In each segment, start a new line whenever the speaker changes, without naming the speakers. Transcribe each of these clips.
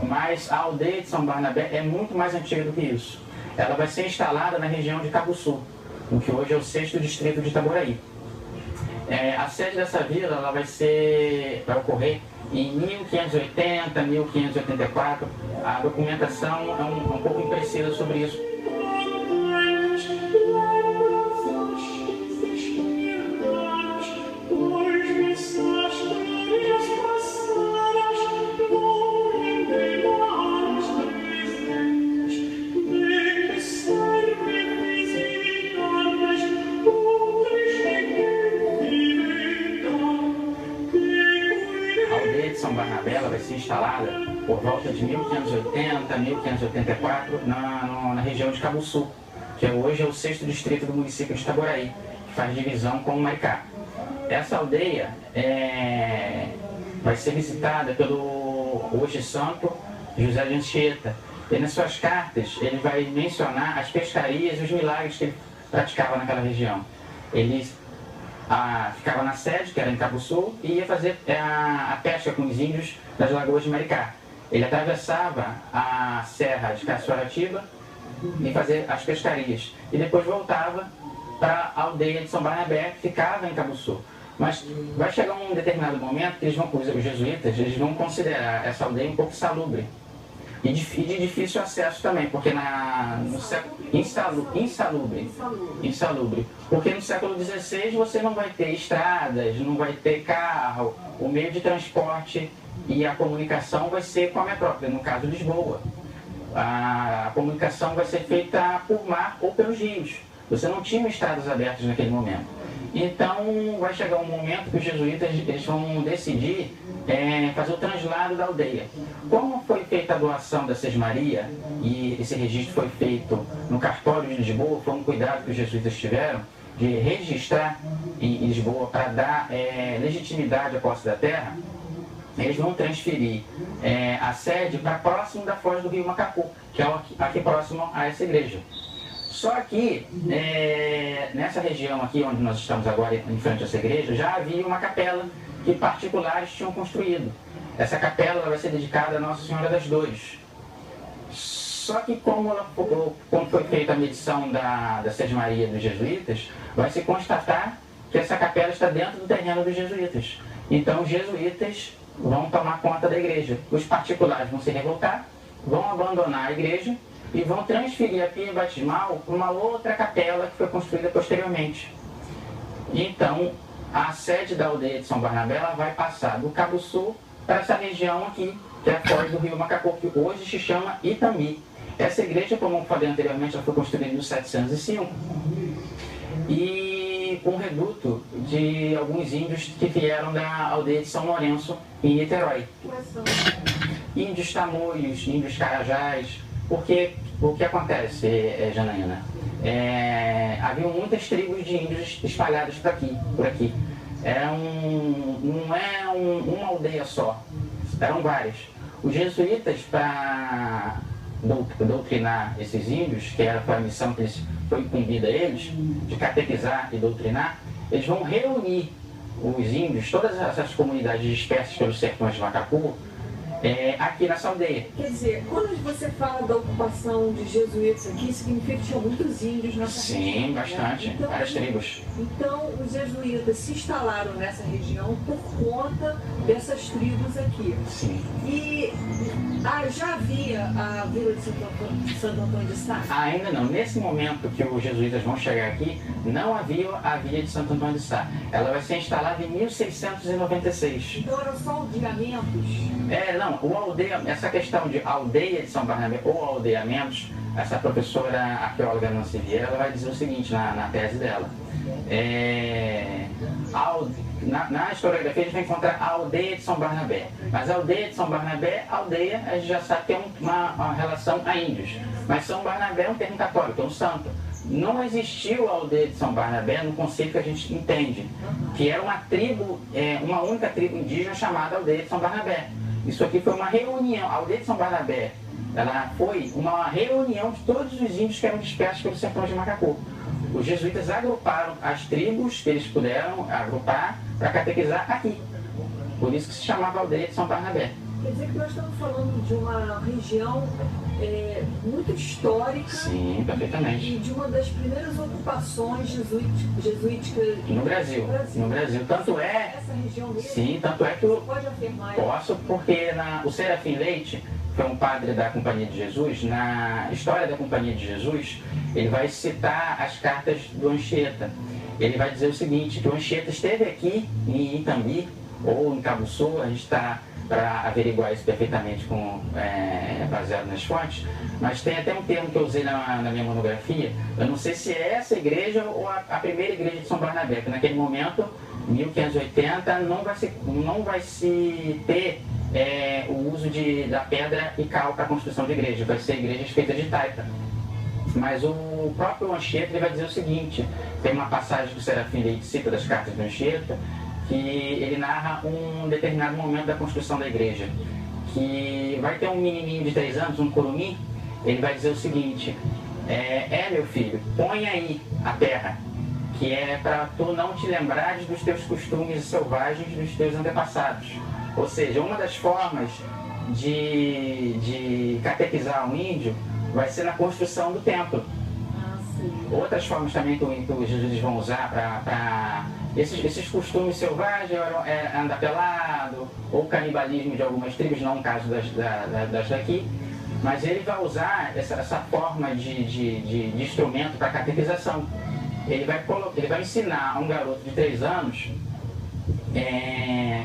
mas a aldeia de São Barnabé é muito mais antiga do que isso. Ela vai ser instalada na região de Cabo Sul, o que hoje é o 6º distrito de Itaboraí. A sede dessa vila ela vai ocorrer em 1580, 1584. A documentação é um pouco imprecisa sobre isso. São Barnabé vai ser instalada por volta de 1580, 1584 na região de Cabo Sul, que hoje é o 6º distrito do município de Itaboraí, que faz divisão com o Maricá. Essa aldeia vai ser visitada pelo hoje santo José de Anchieta. E nas suas cartas ele vai mencionar as pescarias e os milagres que ele praticava naquela região. Ele ficava na sede, que era em Cabo Sul, e ia fazer a pesca com os índios das lagoas de Maricá. Ele atravessava a serra de Caçoaratiba e fazia as pescarias. E depois voltava para a aldeia de São Barnabé, que ficava em Cabo Sul. Mas vai chegar um determinado momento que os jesuítas vão considerar essa aldeia um pouco insalubre. E de difícil acesso também, porque no século insalubre. Porque no século XVI você não vai ter estradas, não vai ter carro, o meio de transporte e a comunicação vai ser com a metrópole, no caso Lisboa. A comunicação vai ser feita por mar ou pelos rios. Você não tinha estradas abertas naquele momento. Então vai chegar um momento que os jesuítas vão decidir fazer o translado da aldeia. Como foi feita a doação da Sesmaria, e esse registro foi feito no cartório de Lisboa, foi um cuidado que os jesuítas tiveram de registrar em Lisboa para dar legitimidade à posse da terra, eles vão transferir a sede para próximo da foz do rio Macacu, que é aqui próximo a essa igreja. Só que, nessa região aqui onde nós estamos agora, em frente a essa igreja, já havia uma capela que particulares tinham construído. Essa capela vai ser dedicada a Nossa Senhora das Dores. Só que como foi feita a medição da Sesmaria dos jesuítas, vai se constatar que essa capela está dentro do terreno dos jesuítas. Então os jesuítas vão tomar conta da igreja. Os particulares vão se revoltar, vão abandonar a igreja e vão transferir a pia batismal para uma outra capela que foi construída posteriormente. Então, a sede da aldeia de São Barnabé vai passar do Cabo Sul para essa região aqui, que é a foz do rio Macacu, que hoje se chama Itami. Essa igreja, como eu falei anteriormente, ela foi construída em 1705 e com um reduto de alguns índios que vieram da aldeia de São Lourenço, em Niterói. Índios tamoios, índios carajás. Porque o que acontece, Janaína? Havia muitas tribos de índios espalhadas por aqui. Não é uma aldeia só, eram várias. Os jesuítas, para doutrinar esses índios, que foi a missão que foi incumbida a eles, de catequizar e doutrinar, eles vão reunir os índios, todas essas comunidades dispersas pelos sertões de Macacu, aqui nessa aldeia.
Quer dizer, quando você fala da ocupação de jesuítas aqui, significa que tinha muitos índios nessa região?
Sim, bastante,
né? Então,
várias tribos.
Então, os jesuítas se instalaram nessa região por conta dessas tribos aqui.
Sim.
E já havia a vila de Santo Antônio de Sá?
Ainda não. Nesse momento que os jesuítas vão chegar aqui, não havia a vila de Santo Antônio de Sá. Ela vai ser instalada em 1696.
Então eram só aldeamentos?
Não. Essa questão de aldeia de São Barnabé ou aldeamentos, essa professora arqueóloga Nancy Vieira, ela vai dizer o seguinte na tese dela. Na historiografia a gente vai encontrar a aldeia de São Barnabé. Mas a aldeia de São Barnabé, aldeia, a gente já sabe que tem uma relação a índios. Mas São Barnabé é um termo católico, é um santo. Não existiu a aldeia de São Barnabé no conceito que a gente entende, que era uma tribo, uma única tribo indígena chamada aldeia de São Barnabé. Isso aqui foi uma reunião. A aldeia de São Barnabé, ela foi uma reunião de todos os índios que eram dispersos pelos sertões de Macacu. Os jesuítas agruparam as tribos que eles puderam agrupar para catequizar aqui. Por isso que se chamava aldeia de São Barnabé.
Quer dizer que nós estamos falando de uma região muito histórica.
Sim, perfeitamente.
E de uma das primeiras ocupações jesuíticas
no Brasil. No Brasil. Tanto é.
Essa região mesmo,
sim, tanto é que eu
pode afirmar.
Posso, porque o Serafim Leite foi um padre da Companhia de Jesus. Na história da Companhia de Jesus, ele vai citar as cartas do Anchieta. Ele vai dizer o seguinte, que o Anchieta esteve aqui em Itambi, ou em Cabo Sul, a gente está para averiguar isso perfeitamente baseado nas fontes, mas tem até um termo que eu usei na minha monografia, eu não sei se é essa igreja ou a primeira igreja de São Barnabé, que naquele momento, 1580, não vai se ter o uso da pedra e cal para a construção de igreja, vai ser igrejas feitas de taipa. Mas o próprio Anchieta ele vai dizer o seguinte, tem uma passagem do Serafim Leite cita das cartas do Anchieta, que ele narra um determinado momento da construção da igreja, que vai ter um menininho de 3 anos, um curumim, ele vai dizer o seguinte, meu filho, põe aí a terra, que é para tu não te lembrares dos teus costumes selvagens dos teus antepassados. Ou seja, uma das formas de catequizar um índio vai ser na construção do templo. Outras formas também que os jesuítas vão usar para esses costumes selvagens, andar pelado, ou canibalismo de algumas tribos, não o caso das daqui, mas ele vai usar essa forma de instrumento para catequização. Ele vai ensinar a um garoto de 3 anos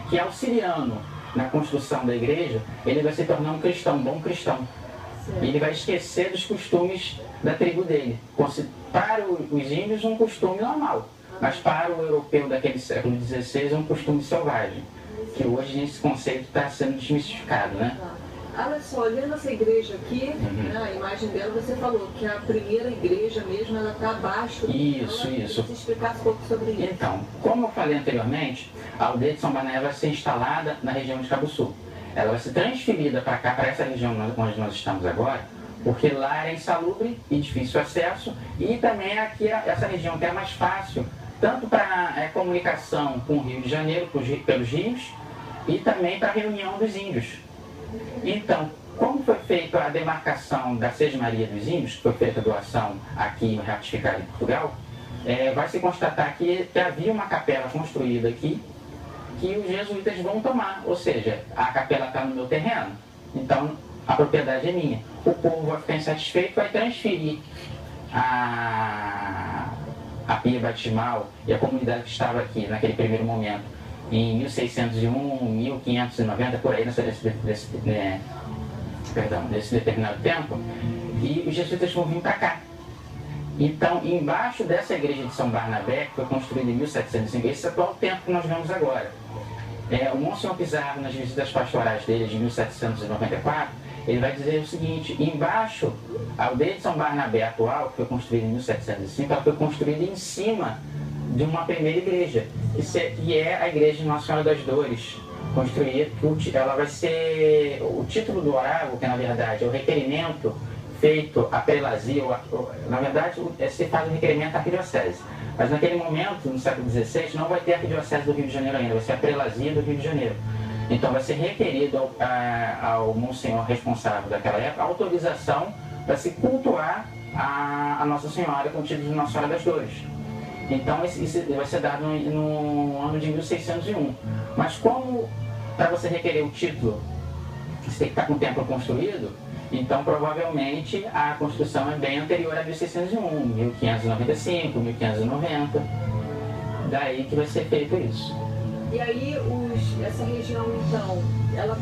que auxiliando na construção da igreja, ele vai se tornar um cristão, um bom cristão. E ele vai esquecer dos costumes da tribo dele. Para os índios, um costume normal, mas para o europeu daquele século XVI é um costume selvagem, que hoje esse conceito está sendo desmistificado, né?
Olha só, olhando essa igreja aqui, né, a imagem dela, você falou que a primeira igreja mesmo, ela está abaixo.
Isso.
Você explicasse um pouco sobre isso.
Então, como eu falei anteriormente, a aldeia de São Barnabé vai ser instalada na região de Cabo Sul. Ela vai ser transferida para cá, para essa região onde nós estamos agora, porque lá é insalubre e difícil acesso, e também aqui essa região que é mais fácil, tanto para comunicação com o Rio de Janeiro, pelos rios, e também para a reunião dos índios. Então, como foi feita a demarcação da Sesmaria dos Índios, que foi feita a doação aqui ratificada em Portugal, vai se constatar que havia uma capela construída aqui, que os jesuítas vão tomar, ou seja, a capela está no meu terreno, então a propriedade é minha. O povo vai ficar insatisfeito, vai transferir a pia batismal e a comunidade que estava aqui naquele primeiro momento, em 1601, 1590, por aí, nesse determinado tempo, e os jesuítas vão vir para cá. Então, embaixo dessa igreja de São Barnabé, que foi construída em 1705, esse atual templo que nós vemos agora, o Monsenhor Pizarro, nas visitas pastorais dele de 1794, ele vai dizer o seguinte, embaixo, a aldeia de São Barnabé atual, que foi construída em 1705, ela foi construída em cima de uma primeira igreja, que é a Igreja de Nossa Senhora das Dores, construída, ela vai ser, o título do oráculo, que na verdade é o requerimento feito à prelazia, na verdade se faz o requerimento à arquidiocese, mas naquele momento, no século XVI, não vai ter a arquidiocese do Rio de Janeiro ainda, vai ser a prelazia do Rio de Janeiro. Então vai ser requerido ao monsenhor responsável daquela época a autorização para se cultuar a Nossa Senhora com o título de Nossa Senhora das Dores. Então isso vai ser dado no ano de 1601. Mas como para você requerer o título, você tem que estar com o templo construído, então provavelmente a construção é bem anterior a 1601, 1595, 1590. Daí que vai ser feito isso.
E aí essa região então, ela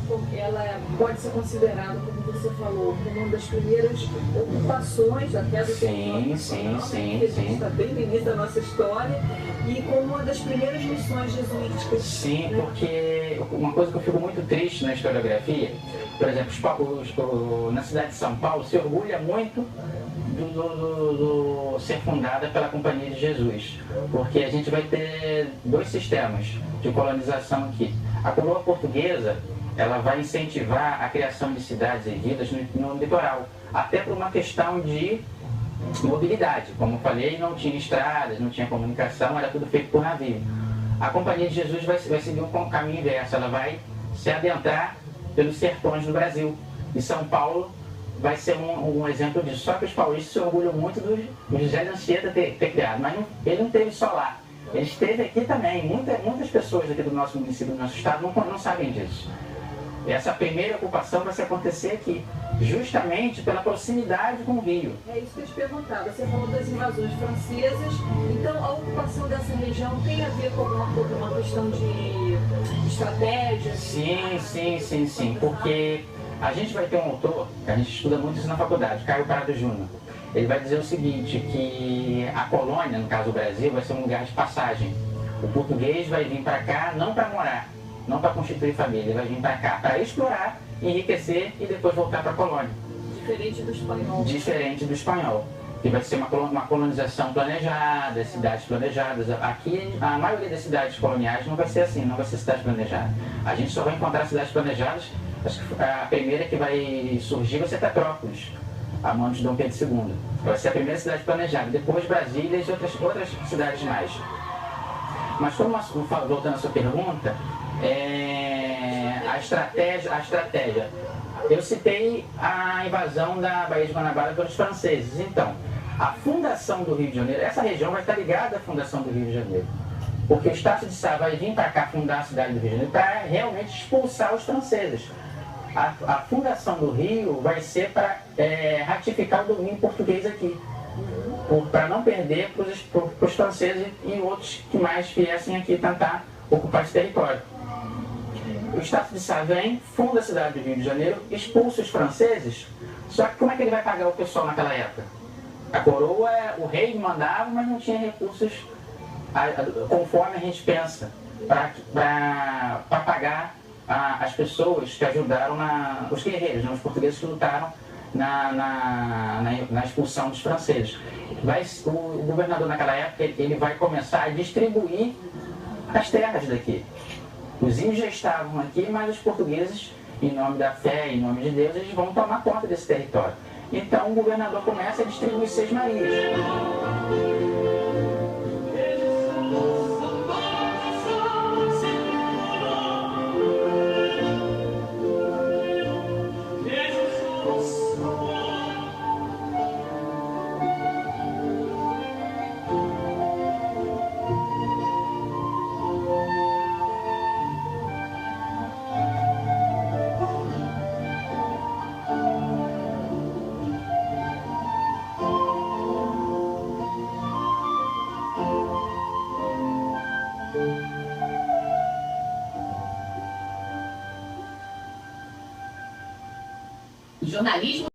pode ser considerada, como você falou, como uma das primeiras ocupações até do território nacional, que está bem no início da nossa história, e como uma das primeiras missões jesuíticas.
Sim, né? Porque uma coisa que eu fico muito triste na historiografia, por exemplo, na cidade de São Paulo se orgulha muito do ser fundada pela Companhia de Jesus, porque a gente vai ter 2 sistemas de colonização aqui. A coroa portuguesa, ela vai incentivar a criação de cidades e vilas no litoral, até por uma questão de mobilidade. Como eu falei, não tinha estradas, não tinha comunicação, era tudo feito por navio. A Companhia de Jesus vai seguir um caminho inverso, ela vai se adentrar pelos sertões do Brasil. E São Paulo vai ser um exemplo disso. Só que os paulistas se orgulham muito do José de Anchieta ter criado, mas ele não teve só lá. Ele esteve aqui também. Muitas pessoas aqui do nosso município, do nosso estado, não sabem disso. Essa primeira ocupação vai se acontecer aqui, justamente pela proximidade com o rio.
É isso que eu te perguntava. Você falou das invasões francesas, então a ocupação dessa região tem a ver com uma questão de estratégia?
Sim, porque a gente vai ter um autor, que a gente estuda muito isso na faculdade, Caio Prado Júnior. Ele vai dizer o seguinte, que a colônia, no caso o Brasil, vai ser um lugar de passagem. O português vai vir para cá não para morar, não para constituir família, ele vai vir para cá para explorar, enriquecer e depois voltar para a colônia.
Diferente do espanhol.
Diferente do espanhol, que vai ser uma colonização planejada, cidades planejadas. Aqui, a maioria das cidades coloniais não vai ser assim, não vai ser cidade planejada. A gente só vai encontrar cidades planejadas, acho que a primeira que vai surgir vai ser Petrópolis, a mão de Dom Pedro II. Vai ser a primeira cidade planejada, depois Brasília e outras cidades mais. Mas voltando à sua pergunta, a estratégia. Eu citei a invasão da Baía de Guanabara pelos franceses. Então, a fundação do Rio de Janeiro, essa região vai estar ligada à fundação do Rio de Janeiro. Porque o Estácio de Sá vai vir para cá fundar a cidade do Rio de Janeiro para realmente expulsar os franceses. A fundação do Rio vai ser para ratificar o domínio português aqui. Para não perder para os franceses e outros que mais viessem aqui tentar ocupar esse território. O Estácio de Sá vem, funda a cidade do Rio de Janeiro, expulsa os franceses, só que como é que ele vai pagar o pessoal naquela época? A coroa, o rei mandava, mas não tinha recursos conforme a gente pensa, para pagar as pessoas que ajudaram, os guerreiros, os portugueses que lutaram na expulsão dos franceses. O governador naquela época ele vai começar a distribuir as terras daqui. Os índios já estavam aqui, mas os portugueses, em nome da fé, em nome de Deus, eles vão tomar conta desse território. Então o governador começa a distribuir Seis Marias.
Jornalismo